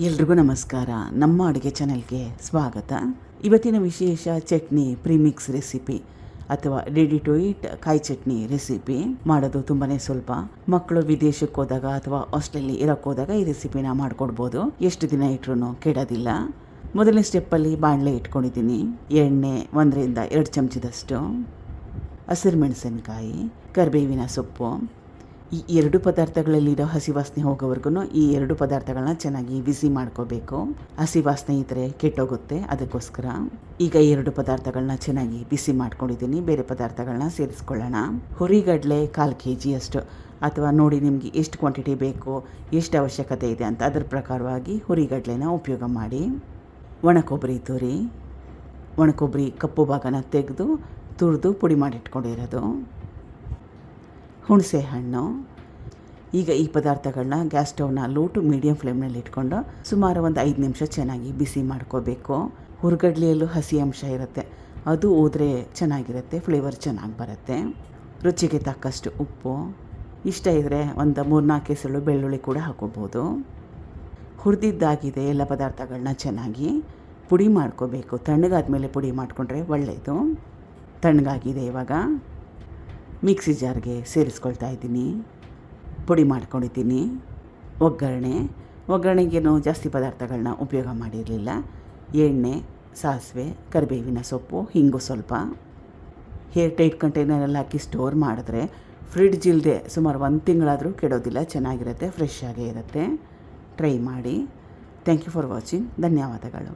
ಎಲ್ರಿಗೂ ನಮಸ್ಕಾರ. ನಮ್ಮ ಅಡುಗೆ ಚಾನಲ್ಗೆ ಸ್ವಾಗತ. ಇವತ್ತಿನ ವಿಶೇಷ ಚಟ್ನಿ ಪ್ರೀಮಿಕ್ಸ್ ರೆಸಿಪಿ ಅಥವಾ ರೆಡಿ ಟು ಈಟ್ ಕಾಯಿ ಚಟ್ನಿ ರೆಸಿಪಿ ಮಾಡೋದು ತುಂಬಾ ಸ್ವಲ್ಪ. ಮಕ್ಕಳು ವಿದೇಶಕ್ಕೆ ಹೋದಾಗ ಅಥವಾ ಹಾಸ್ಟೆಲಲ್ಲಿ ಇರೋಕ್ಕೆ ಹೋದಾಗ ಈ ರೆಸಿಪಿನ ಮಾಡ್ಕೊಡ್ಬೋದು. ಎಷ್ಟು ದಿನ ಇಟ್ರೂ ಕೆಡೋದಿಲ್ಲ. ಮೊದಲನೇ ಸ್ಟೆಪ್ಪಲ್ಲಿ ಬಾಣಲೆ ಇಟ್ಕೊಂಡಿದ್ದೀನಿ. ಎಣ್ಣೆ 1ರಿಂದ 2 ಚಮಚದಷ್ಟು, ಹಸಿರು ಮೆಣಸಿನಕಾಯಿ, ಕರಿಬೇವಿನ ಸೊಪ್ಪು. ಈ 2 ಪದಾರ್ಥಗಳಲ್ಲಿರೋ ಹಸಿ ವಾಸನೆ ಹೋಗೋವರೆಗೂ ಈ 2 ಪದಾರ್ಥಗಳನ್ನ ಚೆನ್ನಾಗಿ ಬಿಸಿ ಮಾಡ್ಕೋಬೇಕು. ಹಸಿ ವಾಸನೆ ಇದ್ದರೆ ಕೆಟ್ಟೋಗುತ್ತೆ, ಅದಕ್ಕೋಸ್ಕರ ಈಗ 2 ಪದಾರ್ಥಗಳನ್ನ ಚೆನ್ನಾಗಿ ಬಿಸಿ ಮಾಡ್ಕೊಂಡಿದ್ದೀನಿ. ಬೇರೆ ಪದಾರ್ಥಗಳನ್ನ ಸೇರಿಸ್ಕೊಳ್ಳೋಣ. ಹುರಿಗಡಲೆ 1/4 kg ಅಷ್ಟು, ಅಥವಾ ನೋಡಿ ನಿಮಗೆ ಎಷ್ಟು ಕ್ವಾಂಟಿಟಿ ಬೇಕು, ಎಷ್ಟು ಅವಶ್ಯಕತೆ ಇದೆ ಅಂತ ಅದರ ಪ್ರಕಾರವಾಗಿ ಹುರಿಗಡಲೆನ ಉಪಯೋಗ ಮಾಡಿ. ಒಣಕೊಬ್ಬರಿ ತುರಿ, ಒಣಕೊಬ್ಬರಿ ಕಪ್ಪು ಭಾಗನ ತೆಗೆದು ತುರಿದು ಪುಡಿ ಮಾಡಿಟ್ಕೊಂಡಿರೋದು, ಹುಣಸೆ ಹಣ್ಣು. ಈಗ ಈ ಪದಾರ್ಥಗಳನ್ನ ಗ್ಯಾಸ್ ಸ್ಟವ್ನ ಲೋ ಟು ಮೀಡಿಯಂ ಫ್ಲೇಮ್ನಲ್ಲಿ ಇಟ್ಕೊಂಡು ಸುಮಾರು ಒಂದು 5 ನಿಮಿಷ ಚೆನ್ನಾಗಿ ಬಿಸಿ ಮಾಡ್ಕೋಬೇಕು. ಹುರ್ಗಡ್ಲೆಯಲ್ಲೂ ಹಸಿ ಅಂಶ ಇರುತ್ತೆ, ಅದು ಹೋದರೆ ಚೆನ್ನಾಗಿರುತ್ತೆ, ಫ್ಲೇವರ್ ಚೆನ್ನಾಗಿ ಬರುತ್ತೆ. ರುಚಿಗೆ ತಕ್ಕಷ್ಟು ಉಪ್ಪು, ಇಷ್ಟ ಇದ್ದರೆ ಒಂದು 3-4 ಎಸಳು ಬೆಳ್ಳುಳ್ಳಿ ಕೂಡ ಹಾಕೋಬೋದು. ಹುರಿದಿದ್ದಾಗಿದೆ ಎಲ್ಲ ಪದಾರ್ಥಗಳನ್ನ ಚೆನ್ನಾಗಿ ಪುಡಿ ಮಾಡ್ಕೋಬೇಕು. ತಣ್ಣಗಾದ್ಮೇಲೆ ಪುಡಿ ಮಾಡಿಕೊಂಡ್ರೆ ಒಳ್ಳೆಯದು. ತಣ್ಣಗಾಗಿದೆ. ಇವಾಗ ಮಿಕ್ಸಿ ಜಾರ್ಗೆ ಸೇರಿಸ್ಕೊಳ್ತಾ ಇದ್ದೀನಿ. ಪುಡಿ ಮಾಡ್ಕೊಂಡಿದ್ದೀನಿ. ಒಗ್ಗರಣೆಗೇನು ಜಾಸ್ತಿ ಪದಾರ್ಥಗಳನ್ನ ಉಪಯೋಗ ಮಾಡಿರಲಿಲ್ಲ. ಎಣ್ಣೆ, ಸಾಸಿವೆ, ಕರಿಬೇವಿನ ಸೊಪ್ಪು, ಹಿಂಗು ಸ್ವಲ್ಪ. ಏರ್ ಟೈಟ್ ಕಂಟೈನರಲ್ಲಿ ಹಾಕಿ ಸ್ಟೋರ್ ಮಾಡಿದ್ರೆ ಫ್ರಿಡ್ಜ್ ಇಲ್ಲದೆ ಸುಮಾರು 1 ತಿಂಗಳಾದರೂ ಕೆಡೋದಿಲ್ಲ, ಚೆನ್ನಾಗಿರುತ್ತೆ, ಫ್ರೆಶ್ ಆಗೇ ಇರುತ್ತೆ. ಟ್ರೈ ಮಾಡಿ. Thank you for watching. ಧನ್ಯವಾದಗಳು.